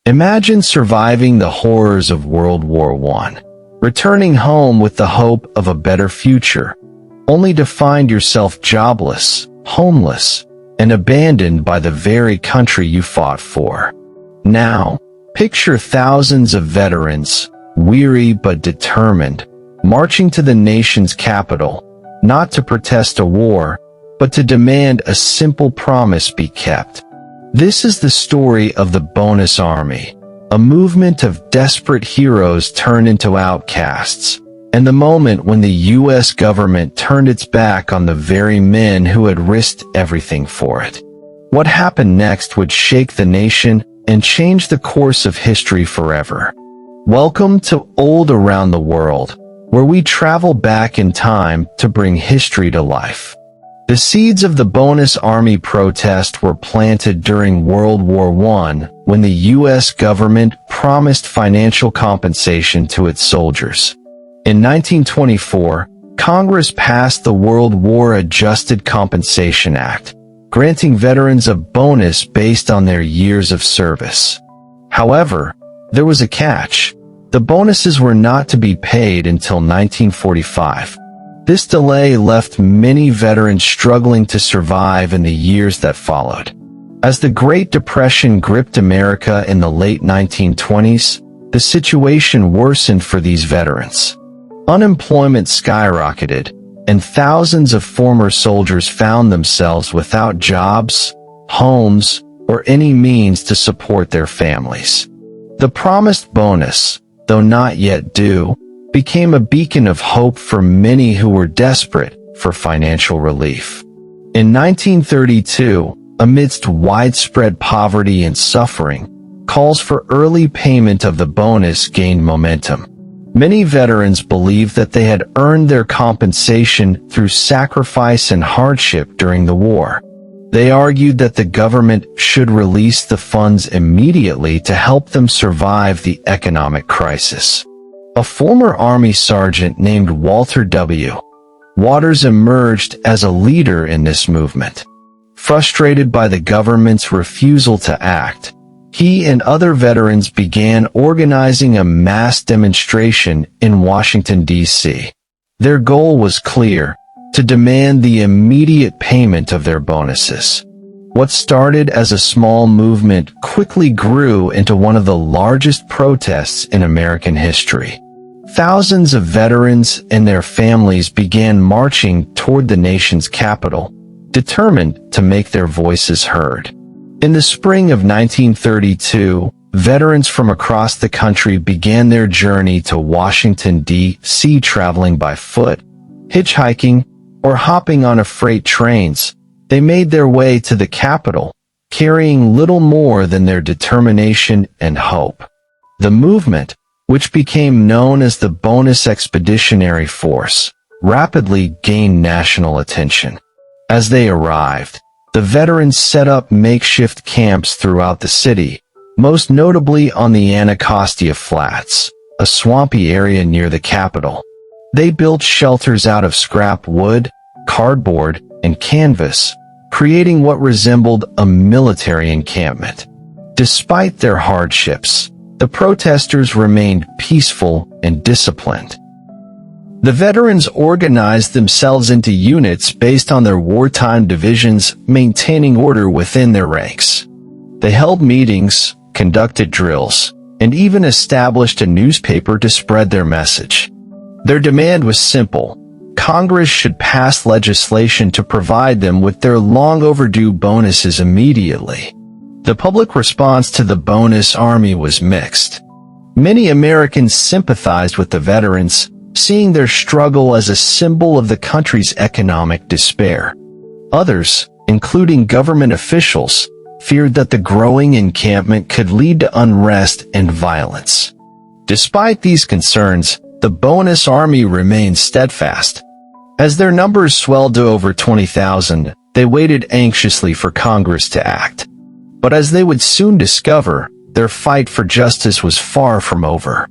Imagine surviving the horrors of World War I, returning home with the hope of a better future, only to find yourself jobless, homeless, and abandoned by the very country you fought for. Now, picture thousands of veterans, weary but determined, marching to the nation's capital, not to protest a war, but to demand a simple promise be kept. This is the story of the Bonus Army, a movement of desperate heroes turned into outcasts, and the moment when the U.S. government turned its back on the very men who had risked everything for it. What happened next would shake the nation and change the course of history forever. Welcome to Old Around the World, where we travel back in time to bring history to life. The seeds of the Bonus Army protest were planted during World War I when the U.S. government promised financial compensation to its soldiers. In 1924, Congress passed the World War Adjusted Compensation Act, granting veterans a bonus based on their years of service. However, there was a catch. The bonuses were not to be paid until 1945. This delay left many veterans struggling to survive in the years that followed. As the Great Depression gripped America in the late 1920s, the situation worsened for these veterans. Unemployment skyrocketed, and thousands of former soldiers found themselves without jobs, homes, or any means to support their families. The promised bonus, though not yet due, became a beacon of hope for many who were desperate for financial relief. In 1932, amidst widespread poverty and suffering, calls for early payment of the bonus gained momentum. Many veterans believed that they had earned their compensation through sacrifice and hardship during the war. They argued that the government should release the funds immediately to help them survive the economic crisis. A former Army sergeant named Walter W. Waters emerged as a leader in this movement. Frustrated by the government's refusal to act, he and other veterans began organizing a mass demonstration in Washington, D.C. Their goal was clear: to demand the immediate payment of their bonuses. What started as a small movement quickly grew into one of the largest protests in American history. Thousands of veterans and their families began marching toward the nation's capital, determined to make their voices heard. In the spring of 1932, veterans from across the country began their journey to Washington, D.C., traveling by foot, hitchhiking, or hopping on freight trains. They made their way to the capital, carrying little more than their determination and hope. The movement, which became known as the Bonus Expeditionary Force, rapidly gained national attention. As they arrived, the veterans set up makeshift camps throughout the city, most notably on the Anacostia Flats, a swampy area near the capital. They built shelters out of scrap wood, cardboard, and canvas, creating what resembled a military encampment. Despite their hardships, the protesters remained peaceful and disciplined. The veterans organized themselves into units based on their wartime divisions, maintaining order within their ranks. They held meetings, conducted drills, and even established a newspaper to spread their message. Their demand was simple: Congress should pass legislation to provide them with their long overdue bonuses immediately. The public response to the Bonus Army was mixed. Many Americans sympathized with the veterans, seeing their struggle as a symbol of the country's economic despair. Others, including government officials, feared that the growing encampment could lead to unrest and violence. Despite these concerns, the Bonus Army remained steadfast. As their numbers swelled to over 20,000, they waited anxiously for Congress to act. But as they would soon discover, their fight for justice was far from over.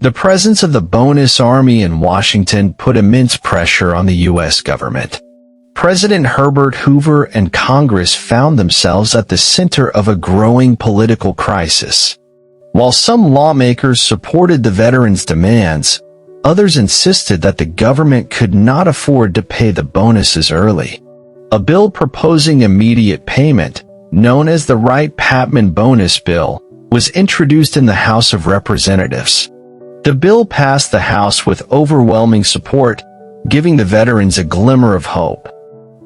The presence of the Bonus Army in Washington put immense pressure on the U.S. government. President Herbert Hoover and Congress found themselves at the center of a growing political crisis. While some lawmakers supported the veterans' demands, others insisted that the government could not afford to pay the bonuses early. A bill proposing immediate payment, known as the Wright-Patman Bonus Bill, was introduced in the House of Representatives. The bill passed the House with overwhelming support, giving the veterans a glimmer of hope.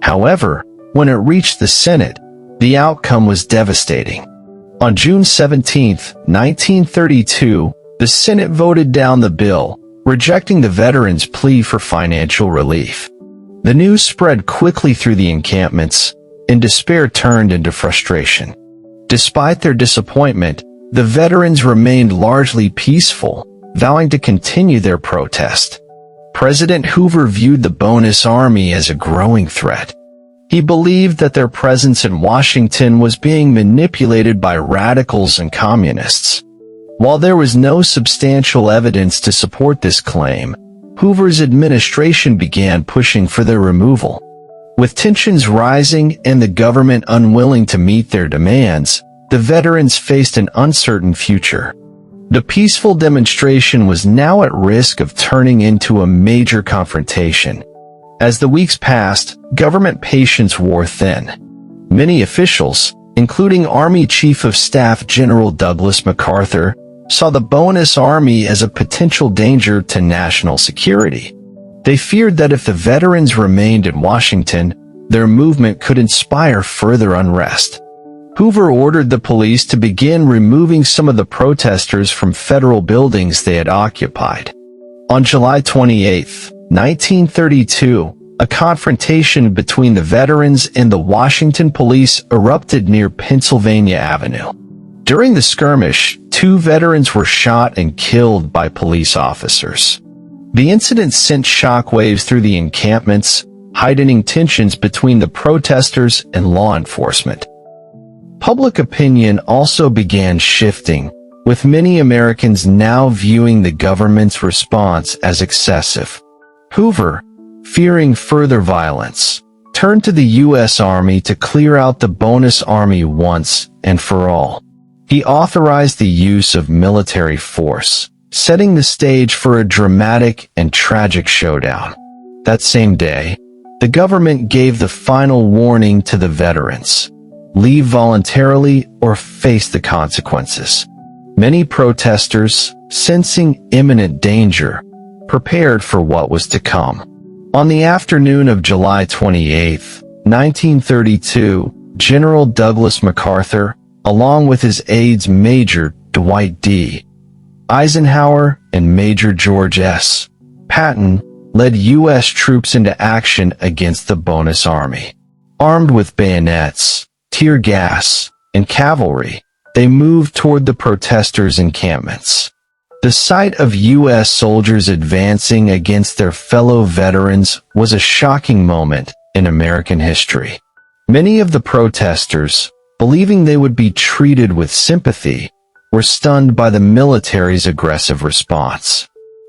However, when it reached the Senate, the outcome was devastating. On June 17, 1932, the Senate voted down the bill, rejecting the veterans' plea for financial relief. The news spread quickly through the encampments, and despair turned into frustration. Despite their disappointment, the veterans remained largely peaceful, vowing to continue their protest. President Hoover viewed the bonus army as a growing threat. He believed that their presence in Washington was being manipulated by radicals and communists. While there was no substantial evidence to support this claim, Hoover's administration began pushing for their removal. With tensions rising and the government unwilling to meet their demands, the veterans faced an uncertain future. The peaceful demonstration was now at risk of turning into a major confrontation. As the weeks passed, government patience wore thin. Many officials, including Army Chief of Staff General Douglas MacArthur, saw the bonus army as a potential danger to national security. They feared that if the veterans remained in Washington, their movement could inspire further unrest. Hoover ordered the police to begin removing some of the protesters from federal buildings they had occupied. On July 28, 1932, a confrontation between the veterans and the Washington police erupted near Pennsylvania Avenue. During the skirmish, 2 veterans were shot and killed by police officers. The incident sent shockwaves through the encampments, heightening tensions between the protesters and law enforcement. Public opinion also began shifting, with many Americans now viewing the government's response as excessive. Hoover, fearing further violence, turned to the U.S. Army to clear out the bonus army once and for all. He authorized the use of military force, setting the stage for a dramatic and tragic showdown. That same day, the government gave the final warning to the veterans: leave voluntarily or face the consequences. Many protesters, sensing imminent danger, prepared for what was to come. On the afternoon of July 28, 1932, General Douglas MacArthur, along with his aides Major Dwight D. Eisenhower and Major George S. Patton, led U.S. troops into action against the bonus army. Armed with bayonets, tear gas, and cavalry, they moved toward the protesters' encampments. The sight of U.S. soldiers advancing against their fellow veterans was a shocking moment in American history. Many of the protesters, believing they would be treated with sympathy, were stunned by the military's aggressive response.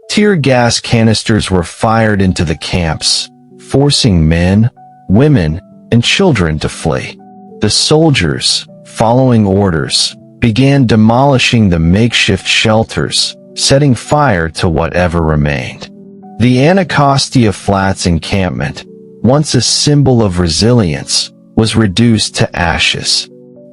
Tear gas canisters were fired into the camps, forcing men, women, and children to flee. The soldiers, following orders, began demolishing the makeshift shelters, setting fire to whatever remained. The Anacostia Flats encampment, once a symbol of resilience, was reduced to ashes.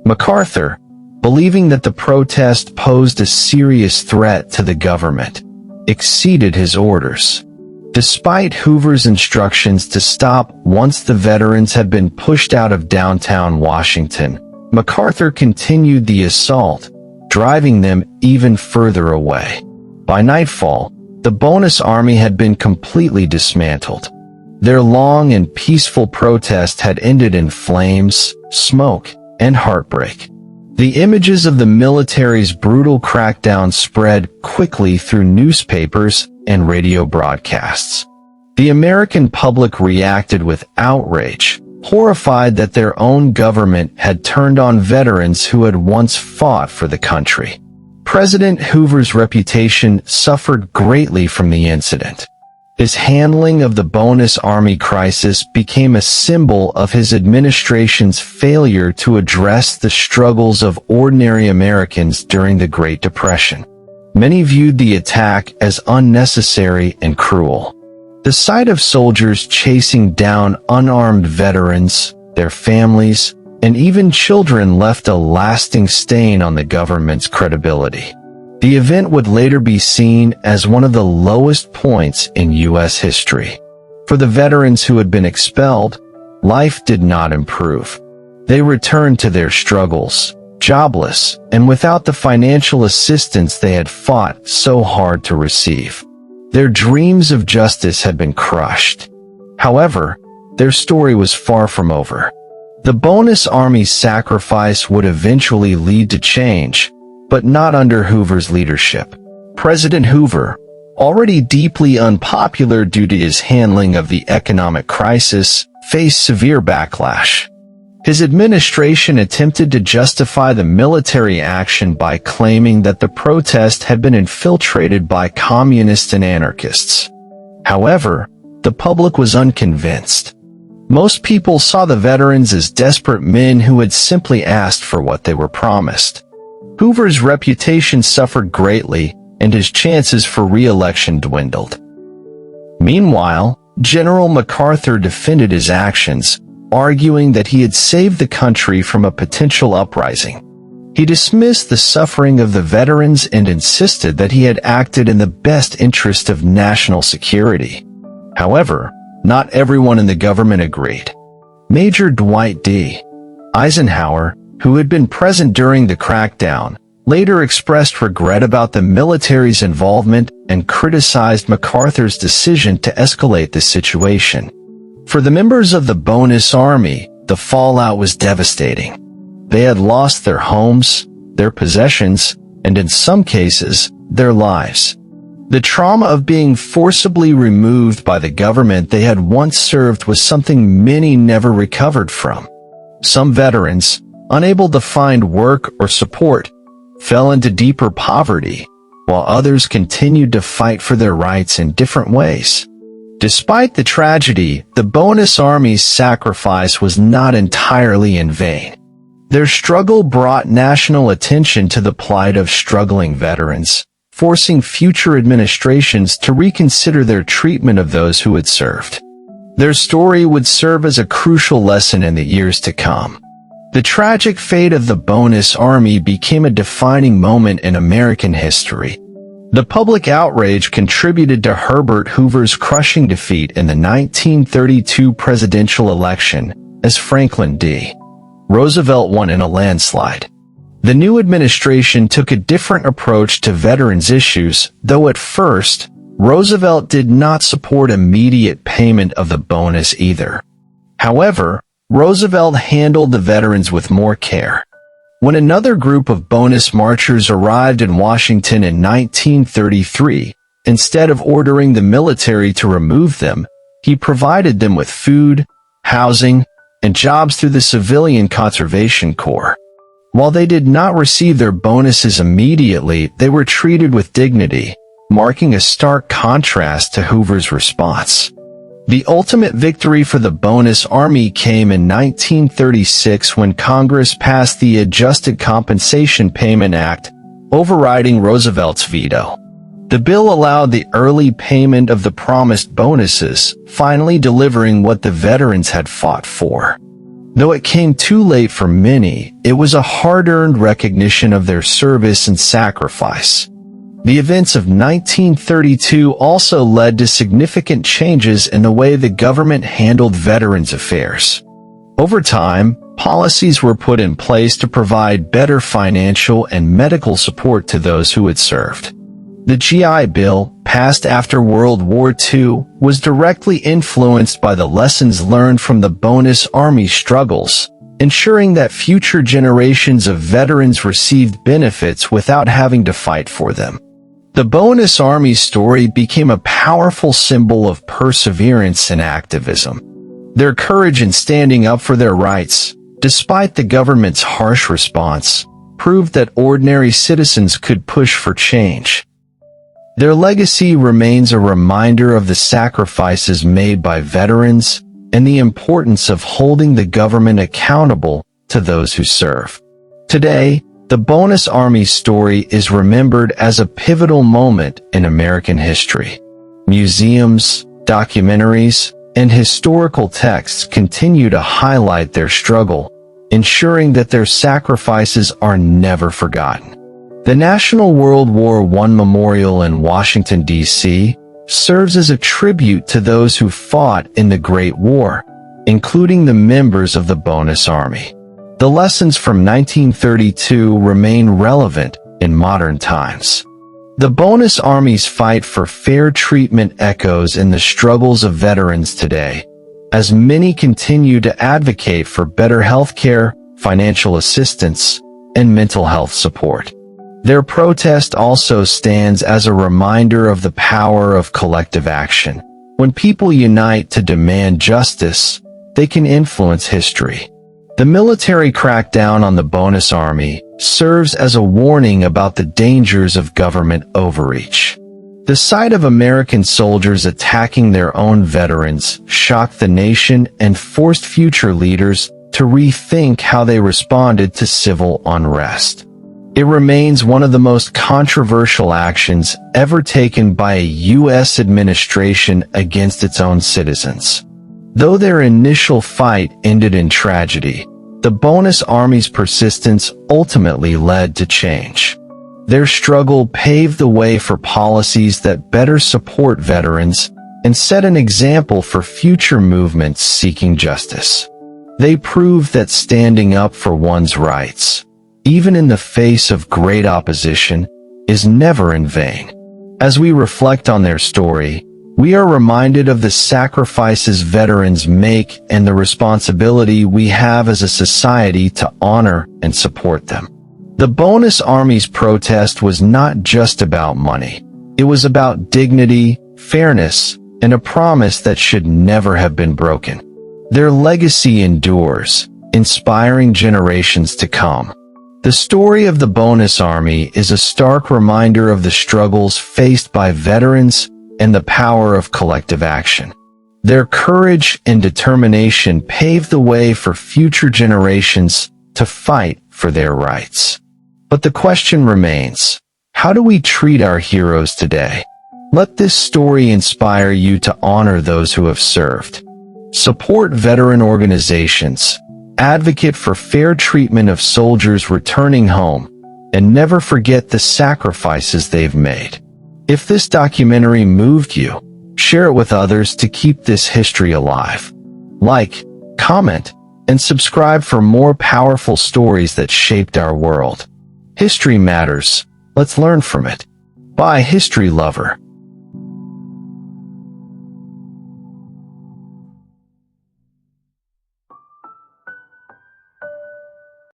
MacArthur, believing that the protest posed a serious threat to the government, exceeded his orders. Despite Hoover's instructions to stop once the veterans had been pushed out of downtown Washington, MacArthur continued the assault, driving them even further away. By nightfall, the bonus army had been completely dismantled. Their long and peaceful protest had ended in flames, smoke, and heartbreak. The images of the military's brutal crackdown spread quickly through newspapers and radio broadcasts. The American public reacted with outrage, horrified that their own government had turned on veterans who had once fought for the country. President Hoover's reputation suffered greatly from the incident. His handling of the Bonus Army crisis became a symbol of his administration's failure to address the struggles of ordinary Americans during the Great Depression. Many viewed the attack as unnecessary and cruel. The sight of soldiers chasing down unarmed veterans, their families, and even children left a lasting stain on the government's credibility. The event would later be seen as one of the lowest points in U.S. history. For the veterans who had been expelled, life did not improve. They returned to their struggles, jobless, and without the financial assistance they had fought so hard to receive. Their dreams of justice had been crushed. However, their story was far from over. The Bonus Army's sacrifice would eventually lead to change, but not under Hoover's leadership. President Hoover, already deeply unpopular due to his handling of the economic crisis, faced severe backlash. His administration attempted to justify the military action by claiming that the protest had been infiltrated by communists and anarchists. However, the public was unconvinced. Most people saw the veterans as desperate men who had simply asked for what they were promised. Hoover's reputation suffered greatly, and his chances for re-election dwindled. Meanwhile, General MacArthur defended his actions, arguing that he had saved the country from a potential uprising. He dismissed the suffering of the veterans and insisted that he had acted in the best interest of national security. However, not everyone in the government agreed. Major Dwight D. Eisenhower, who had been present during the crackdown, later expressed regret about the military's involvement and criticized MacArthur's decision to escalate the situation. For the members of the Bonus Army, the fallout was devastating. They had lost their homes, their possessions, and in some cases, their lives. The trauma of being forcibly removed by the government they had once served was something many never recovered from. Some veterans, unable to find work or support, fell into deeper poverty, while others continued to fight for their rights in different ways. Despite the tragedy, the Bonus Army's sacrifice was not entirely in vain. Their struggle brought national attention to the plight of struggling veterans, forcing future administrations to reconsider their treatment of those who had served. Their story would serve as a crucial lesson in the years to come. The tragic fate of the Bonus Army became a defining moment in American history. The public outrage contributed to Herbert Hoover's crushing defeat in the 1932 presidential election, as Franklin D. Roosevelt won in a landslide. The new administration took a different approach to veterans issues, though at first, Roosevelt did not support immediate payment of the bonus either. However, Roosevelt handled the veterans with more care. When another group of bonus marchers arrived in Washington in 1933, instead of ordering the military to remove them, he provided them with food, housing, and jobs through the Civilian Conservation Corps. While they did not receive their bonuses immediately, they were treated with dignity, marking a stark contrast to Hoover's response. The ultimate victory for the Bonus Army came in 1936 when Congress passed the Adjusted Compensation Payment Act, overriding Roosevelt's veto. The bill allowed the early payment of the promised bonuses, finally delivering what the veterans had fought for. Though it came too late for many, it was a hard-earned recognition of their service and sacrifice. The events of 1932 also led to significant changes in the way the government handled veterans' affairs. Over time, policies were put in place to provide better financial and medical support to those who had served. The GI Bill, passed after World War II, was directly influenced by the lessons learned from the Bonus Army struggles, ensuring that future generations of veterans received benefits without having to fight for them. The Bonus Army story became a powerful symbol of perseverance and activism. Their courage in standing up for their rights, despite the government's harsh response, proved that ordinary citizens could push for change. Their legacy remains a reminder of the sacrifices made by veterans and the importance of holding the government accountable to those who serve. Today, the Bonus Army's story is remembered as a pivotal moment in American history. Museums, documentaries, and historical texts continue to highlight their struggle, ensuring that their sacrifices are never forgotten. The National World War I Memorial in Washington, D.C., serves as a tribute to those who fought in the Great War, including the members of the Bonus Army. The lessons from 1932 remain relevant in modern times. The Bonus Army's fight for fair treatment echoes in the struggles of veterans today, as many continue to advocate for better health care, financial assistance, and mental health support. Their protest also stands as a reminder of the power of collective action. When people unite to demand justice, they can influence history. The military crackdown on the Bonus Army serves as a warning about the dangers of government overreach. The sight of American soldiers attacking their own veterans shocked the nation and forced future leaders to rethink how they responded to civil unrest. It remains one of the most controversial actions ever taken by a U.S. administration against its own citizens. Though their initial fight ended in tragedy, the Bonus Army's persistence ultimately led to change. Their struggle paved the way for policies that better support veterans and set an example for future movements seeking justice. They proved that standing up for one's rights, even in the face of great opposition, is never in vain. As we reflect on their story, we are reminded of the sacrifices veterans make and the responsibility we have as a society to honor and support them. The Bonus Army's protest was not just about money. It was about dignity, fairness, and a promise that should never have been broken. Their legacy endures, inspiring generations to come. The story of the Bonus Army is a stark reminder of the struggles faced by veterans and the power of collective action. Their courage and determination paved the way for future generations to fight for their rights. But the question remains, how do we treat our heroes today? Let this story inspire you to honor those who have served. Support veteran organizations, advocate for fair treatment of soldiers returning home, and never forget the sacrifices they've made. If this documentary moved you, share it with others to keep this history alive. Like, comment, and subscribe for more powerful stories that shaped our world. History matters. Let's learn from it. By History Lover.